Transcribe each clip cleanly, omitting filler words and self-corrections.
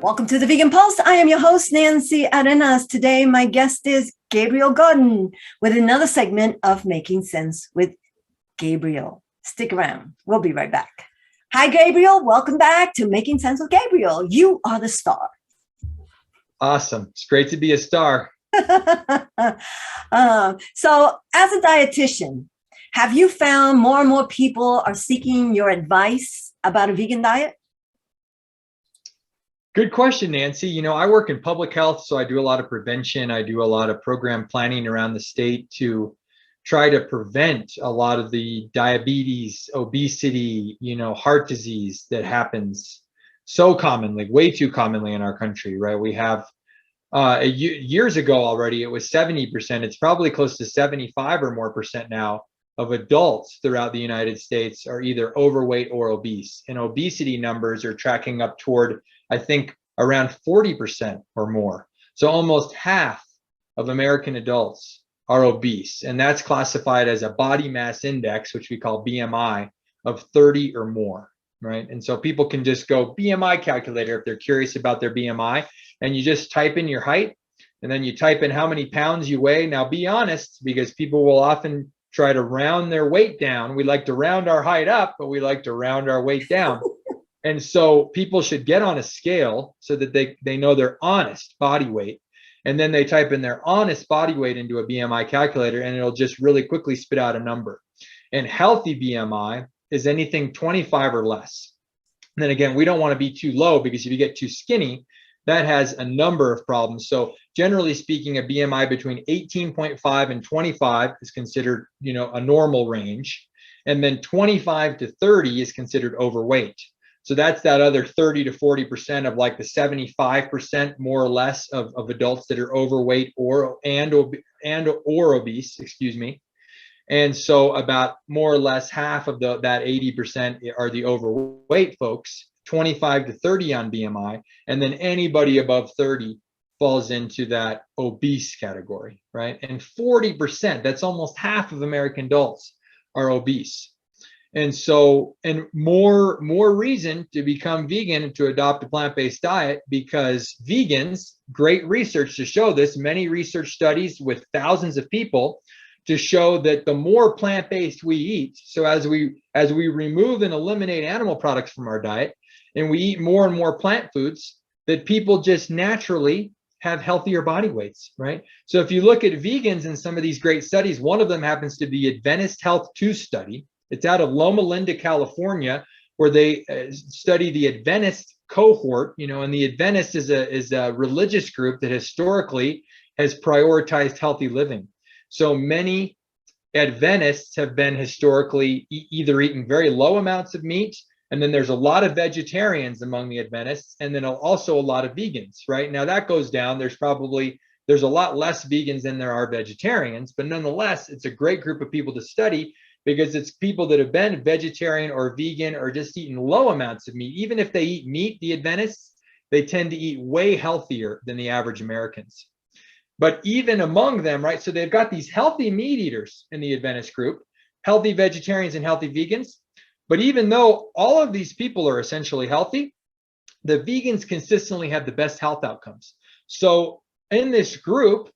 Welcome to the Vegan Pulse. I am your host, Nancy Arenas. Today, my guest is Gabriel Gaarden with another segment of Making Sense with Gabriel. Stick around. We'll be right back. Hi, Gabriel. Welcome back to Making Sense with Gabriel. You are the star. Awesome. It's great to be a star. So, as a dietitian, have you found more and more people are seeking your advice about a vegan diet? Good question, Nancy. You know, I work in public health, so I do a lot of prevention. I do a lot of program planning around the state to try to prevent a lot of the diabetes, obesity, heart disease that happens so commonly, way too commonly in our country, right? We have years ago already, it was 70%. It's probably close to 75 or more percent now of adults throughout the United States are either overweight or obese. And obesity numbers are tracking up toward, I think, around 40% or more. So almost half of American adults are obese. And that's classified as a body mass index, which we call BMI, of 30 or more, right? And so people can just go BMI calculator if they're curious about their BMI, and you just type in your height, and then you type in how many pounds you weigh. Now, be honest, because people will often try to round their weight down. We like to round our height up, but we like to round our weight down. And so people should get on a scale so that they know their honest body weight. And then they type in their honest body weight into a BMI calculator, and it'll just really quickly spit out a number. And healthy BMI is anything 25 or less. And then again, we don't want to be too low, because if you get too skinny, that has a number of problems. So generally speaking, a BMI between 18.5 and 25 is considered, a normal range. And then 25 to 30 is considered overweight. So that's that other 30 to 40% of like the 75% more or less of adults that are overweight or obese, excuse me. And so about more or less half of that 80% are the overweight folks, 25 to 30 on BMI, and then anybody above 30 falls into that obese category, right? And 40%, that's almost half of American adults, are obese. And so, and more reason to become vegan and to adopt a plant-based diet, because vegans, great research to show this, many research studies with thousands of people to show that the more plant-based we eat, so as we remove and eliminate animal products from our diet, and we eat more and more plant foods, that people just naturally have healthier body weights, right? So if you look at vegans in some of these great studies, one of them happens to be Adventist Health 2 study. It's out of Loma Linda, California, where they study the Adventist cohort, and the Adventist is a religious group that historically has prioritized healthy living. So many Adventists have been historically either eating very low amounts of meat, and then there's a lot of vegetarians among the Adventists, and then also a lot of vegans, right? Now that goes down. There's a lot less vegans than there are vegetarians, but nonetheless, it's a great group of people to study, because it's people that have been vegetarian or vegan or just eaten low amounts of meat. Even if they eat meat, the Adventists, they tend to eat way healthier than the average Americans. But even among them, right, so they've got these healthy meat eaters in the Adventist group, healthy vegetarians and healthy vegans. But even though all of these people are essentially healthy, the vegans consistently have the best health outcomes. So in this group,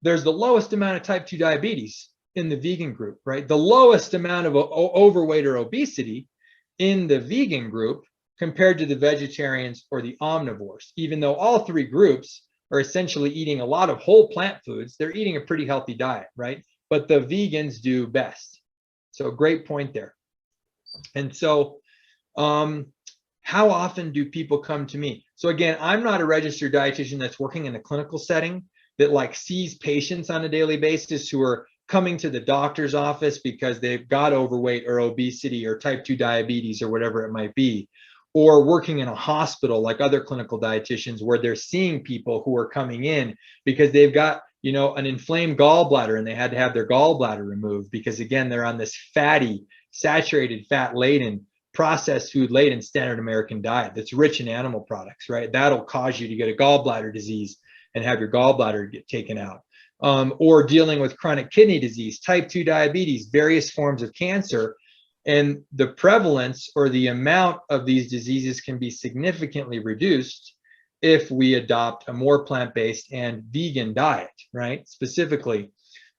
there's the lowest amount of type 2 diabetes in the vegan group, right? The lowest amount of overweight or obesity in the vegan group compared to the vegetarians or the omnivores. Even though all three groups are essentially eating a lot of whole plant foods, they're eating a pretty healthy diet, right? But the vegans do best. So great point there. And so how often do people come to me? So again, I'm not a registered dietitian that's working in a clinical setting that sees patients on a daily basis who are coming to the doctor's office because they've got overweight or obesity or type 2 diabetes or whatever it might be, or working in a hospital like other clinical dietitians where they're seeing people who are coming in because they've got, an inflamed gallbladder and they had to have their gallbladder removed because, again, they're on this fatty, saturated fat laden, processed food laden standard American diet that's rich in animal products, right? That'll cause you to get a gallbladder disease and have your gallbladder get taken out. Or dealing with chronic kidney disease, type 2 diabetes, various forms of cancer. And the prevalence or the amount of these diseases can be significantly reduced if we adopt a more plant-based and vegan diet, right? Specifically.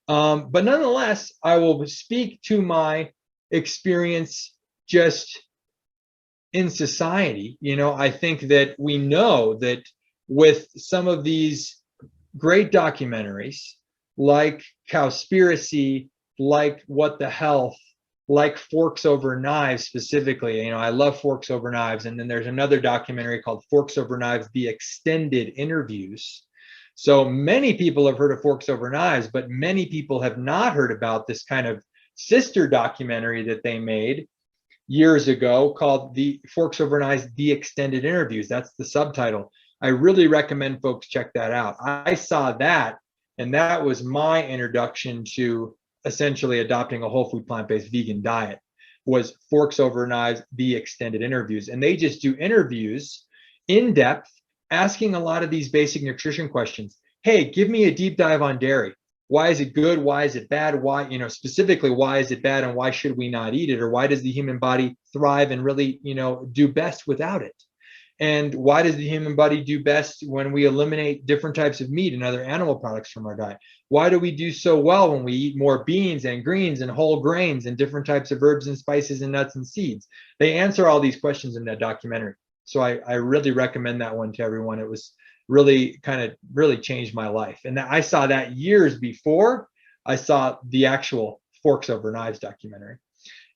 But nonetheless, I will speak to my experience just in society. I think that we know that with some of these great documentaries like Cowspiracy, like What the Health, like Forks Over Knives specifically. I love Forks Over Knives. And then there's another documentary called Forks Over Knives, The Extended Interviews. So many people have heard of Forks Over Knives, but many people have not heard about this kind of sister documentary that they made years ago called The Forks Over Knives, The Extended Interviews. That's the subtitle. I really recommend folks check that out. I saw that, and that was my introduction to essentially adopting a whole food plant-based vegan diet, was Forks Over Knives, The Extended Interviews. And they just do interviews in depth, asking a lot of these basic nutrition questions. Hey, give me a deep dive on dairy. Why is it good? Why is it bad? Why, specifically, why is it bad and why should we not eat it? Or why does the human body thrive and really, do best without it? And why does the human body do best when we eliminate different types of meat and other animal products from our diet? Why do we do so well when we eat more beans and greens and whole grains and different types of herbs and spices and nuts and seeds? They answer all these questions in that documentary. So I really recommend that one to everyone. It was really changed my life. And I saw that years before I saw the actual Forks Over Knives documentary.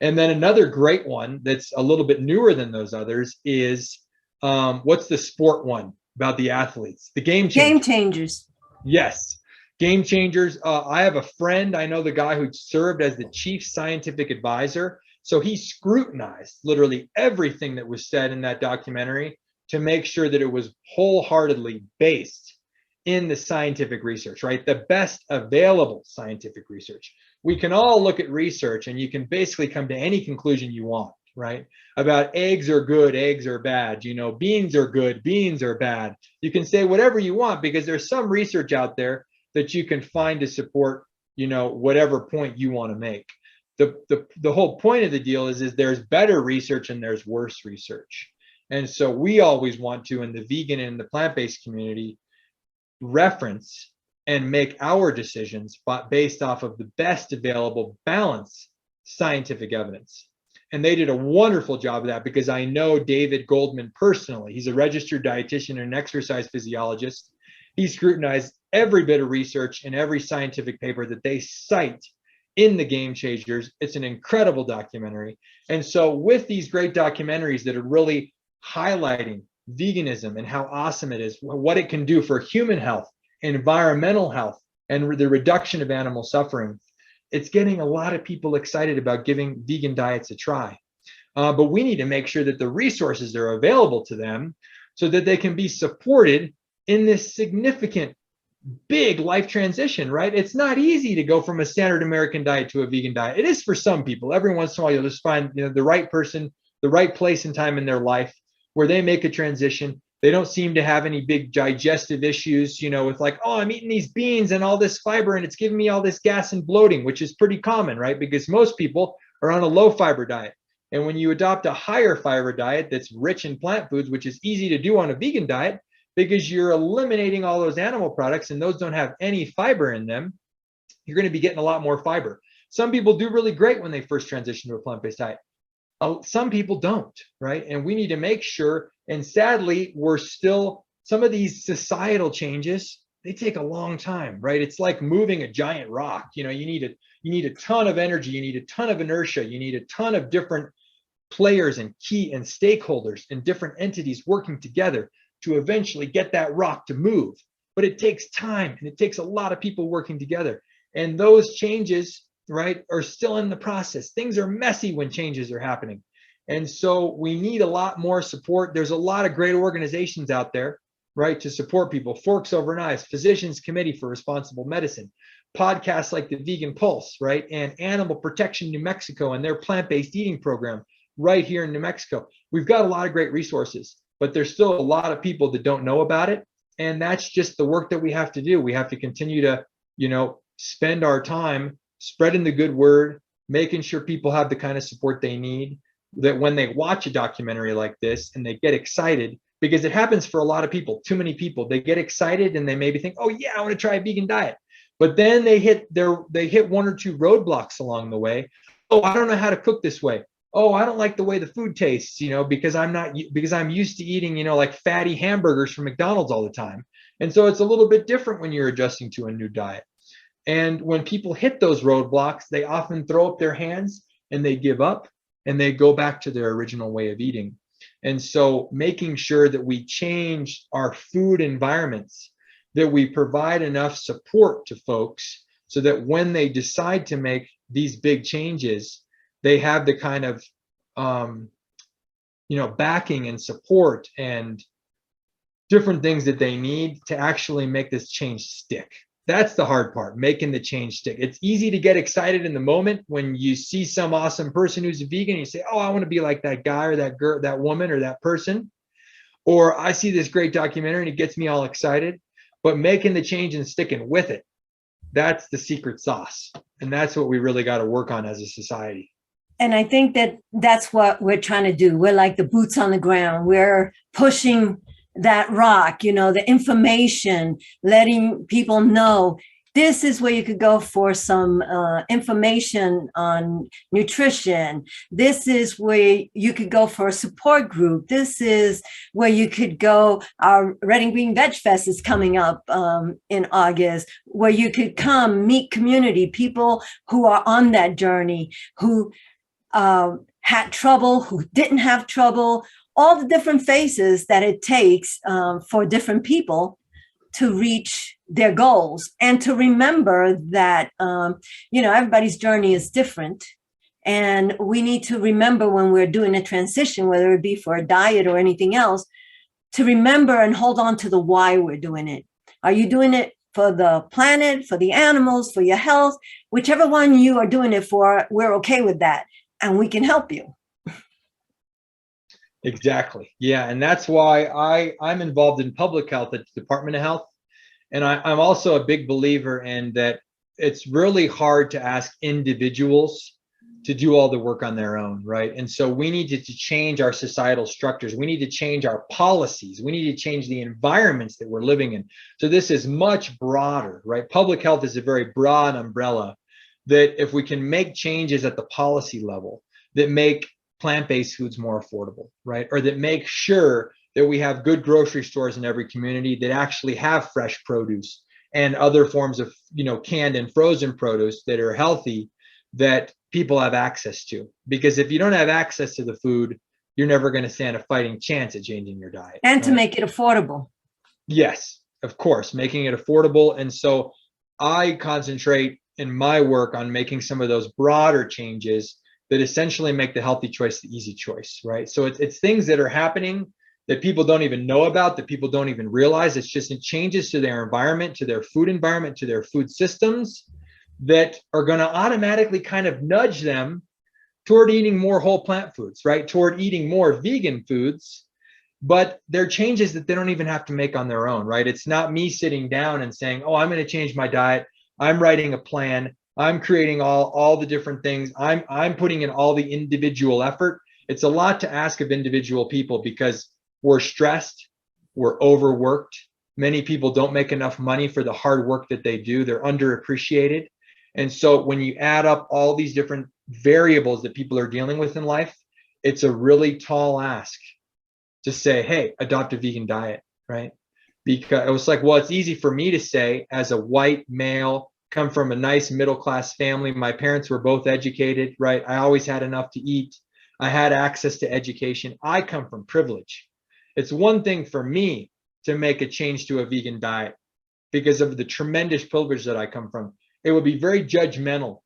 And then another great one that's a little bit newer than those others is what's the sport one about the athletes? The Game Changers. Game Changers. Yes. Game Changers. I have a friend, I know the guy who served as the chief scientific advisor. So he scrutinized literally everything that was said in that documentary to make sure that it was wholeheartedly based in the scientific research, right? The best available scientific research. We can all look at research and you can basically come to any conclusion you want, right? About eggs are good, eggs are bad, beans are good, beans are bad. You can say whatever you want because there's some research out there that you can find to support, whatever point you want to make. The whole point of the deal is there's better research and there's worse research. And so we always want to, in the vegan and the plant-based community, reference and make our decisions based off of the best available balanced scientific evidence. And they did a wonderful job of that because I know David Goldman personally. He's a registered dietitian and an exercise physiologist. He scrutinized every bit of research in every scientific paper that they cite in the Game Changers. It's an incredible documentary. And so with these great documentaries that are really highlighting veganism and how awesome it is, what it can do for human health, environmental health, and the reduction of animal suffering, it's getting a lot of people excited about giving vegan diets a try. But we need to make sure that the resources are available to them so that they can be supported in this significant, big life transition, right? It's not easy to go from a standard American diet to a vegan diet. It is for some people. Every once in a while, you'll just find the right person, the right place and time in their life where they make a transition. They don't seem to have any big digestive issues, with like, oh, I'm eating these beans and all this fiber and it's giving me all this gas and bloating, which is pretty common, right? Because most people are on a low fiber diet. And when you adopt a higher fiber diet that's rich in plant foods, which is easy to do on a vegan diet, because you're eliminating all those animal products and those don't have any fiber in them, you're going to be getting a lot more fiber. Some people do really great when they first transition to a plant-based diet. Some people don't, right? And we need to make sure, and sadly, some of these societal changes, they take a long time, right? It's like moving a giant rock. You need a ton of energy, you need a ton of inertia, you need a ton of different players and key and stakeholders and different entities working together to eventually get that rock to move. But it takes time and it takes a lot of people working together. And those changes, right, are still in the process. Things are messy when changes are happening. And so we need a lot more support. There's a lot of great organizations out there, right, to support people. Forks Over Knives, Physicians Committee for Responsible Medicine, podcasts like the Vegan Pulse, right, and Animal Protection New Mexico and their plant-based eating program right here in New Mexico. We've got a lot of great resources, but there's still a lot of people that don't know about it. And that's just the work that we have to do. We have to continue to, spend our time spreading the good word, making sure people have the kind of support they need, that when they watch a documentary like this and they get excited, because it happens for a lot of people, too many people. They get excited and they maybe think, oh yeah, I want to try a vegan diet. But then they hit one or two roadblocks along the way. Oh, I don't know how to cook this way. Oh, I don't like the way the food tastes, because I'm used to eating, like fatty hamburgers from McDonald's all the time. And so it's a little bit different when you're adjusting to a new diet. And when people hit those roadblocks, they often throw up their hands and they give up and they go back to their original way of eating. And so making sure that we change our food environments, that we provide enough support to folks so that when they decide to make these big changes, they have the kind of backing and support and different things that they need to actually make this change stick. That's the hard part, making the change stick. It's easy to get excited in the moment when you see some awesome person who's a vegan and you say, oh, I want to be like that guy or that girl, that woman or that person. Or I see this great documentary and it gets me all excited. But making the change and sticking with it, that's the secret sauce. And that's what we really got to work on as a society. And I think that that's what we're trying to do. We're like the boots on the ground. We're pushing that rock, the information, letting people know this is where you could go for some information on nutrition. This is where you could go for a support group. This is where you could go. Our Red and Green Veg Fest is coming up in August, where you could come meet community, people who are on that journey, who had trouble, who didn't have trouble, all the different phases that it takes for different people to reach their goals, and to remember that, everybody's journey is different. And we need to remember when we're doing a transition, whether it be for a diet or anything else, to remember and hold on to the why we're doing it. Are you doing it for the planet, for the animals, for your health? Whichever one you are doing it for, we're okay with that. And we can help you. Exactly. Yeah. And that's why I'm involved in public health at the Department of Health. And I'm also a big believer in that it's really hard to ask individuals to do all the work on their own, right? And so we need to change our societal structures. We need to change our policies. We need to change the environments that we're living in. So this is much broader, right? Public health is a very broad umbrella that if we can make changes at the policy level that make plant-based foods more affordable, right? Or that make sure that we have good grocery stores in every community that actually have fresh produce and other forms of, canned and frozen produce that are healthy, that people have access to. Because if you don't have access to the food, you're never going to stand a fighting chance at changing your diet. And right? To make it affordable. Yes, of course, making it affordable. And so I concentrate in my work on making some of those broader changes that essentially make the healthy choice the easy choice, right? So it's things that are happening that people don't even know about, that people don't even realize. It's just changes to their environment, to their food environment, to their food systems that are going to automatically kind of nudge them toward eating more whole plant foods, right? Toward eating more vegan foods. But they're changes that they don't even have to make on their own, right? It's not me sitting down and saying, oh, I'm going to change my diet. I'm writing a plan. I'm creating all the different things. I'm putting in all the individual effort. It's a lot to ask of individual people because we're stressed, we're overworked. Many people don't make enough money for the hard work that they do. They're underappreciated. And so when you add up all these different variables that people are dealing with in life, it's a really tall ask to say, hey, adopt a vegan diet, right? Because it was like, well, it's easy for me to say as a white male, come from a nice middle-class family. My parents were both educated, right? I always had enough to eat. I had access to education. I come from privilege. It's one thing for me to make a change to a vegan diet because of the tremendous privilege that I come from. It would be very judgmental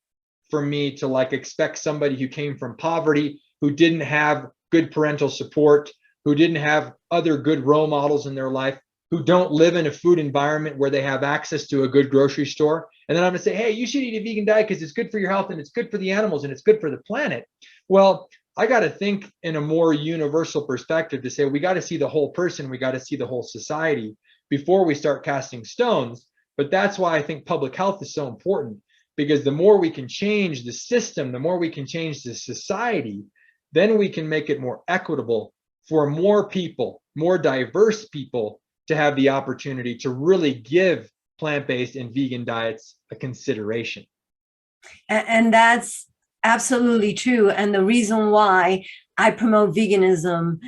for me to expect somebody who came from poverty, who didn't have good parental support, who didn't have other good role models in their life, who don't live in a food environment where they have access to a good grocery store. And then I'm going to say, hey, you should eat a vegan diet because it's good for your health and it's good for the animals and it's good for the planet. Well, I got to think in a more universal perspective to say, we got to see the whole person. We got to see the whole society before we start casting stones. But that's why I think public health is so important, because the more we can change the system, the more we can change the society, then we can make it more equitable for more people, more diverse people, to have the opportunity to really give plant-based and vegan diets a consideration. And that's absolutely true. And the reason why I promote veganism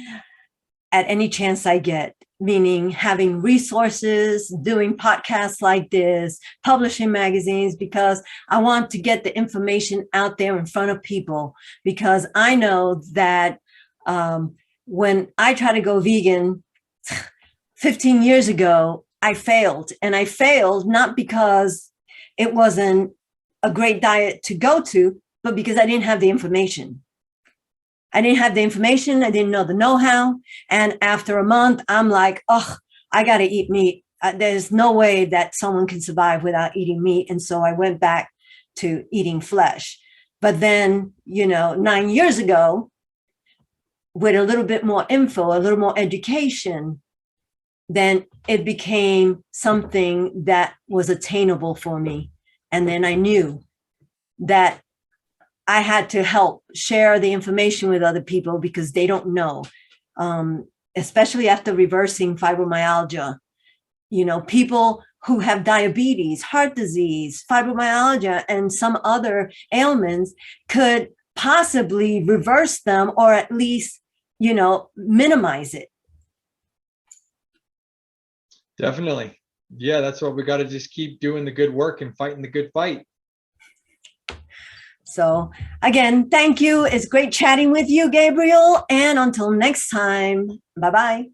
at any chance I get, meaning having resources, doing podcasts like this, publishing magazines, because I want to get the information out there in front of people. Because I know that when I tried to go vegan 15 years ago, I failed. And I failed not because it wasn't a great diet to go to, but because I didn't have the information. I didn't have the information. I didn't know the know-how. And after a month, I'm like, oh, I got to eat meat. There's no way that someone can survive without eating meat. And so I went back to eating flesh. But then, 9 years ago, with a little bit more info, a little more education, then it became something that was attainable for me. And then I knew that I had to help share the information with other people because they don't know, especially after reversing fibromyalgia. People who have diabetes, heart disease, fibromyalgia, and some other ailments could possibly reverse them or at least, minimize it. Definitely. Yeah, that's what we got to just keep doing the good work and fighting the good fight. So again, thank you. It's great chatting with you, Gabriel. And until next time, bye-bye.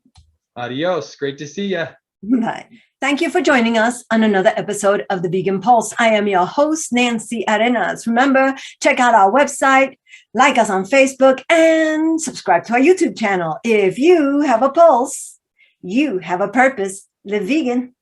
Adios. Great to see you. Bye. Thank you for joining us on another episode of The Vegan Pulse. I am your host, Nancy Arenas. Remember, check out our website, like us on Facebook, and subscribe to our YouTube channel. If you have a pulse, you have a purpose. Live vegan.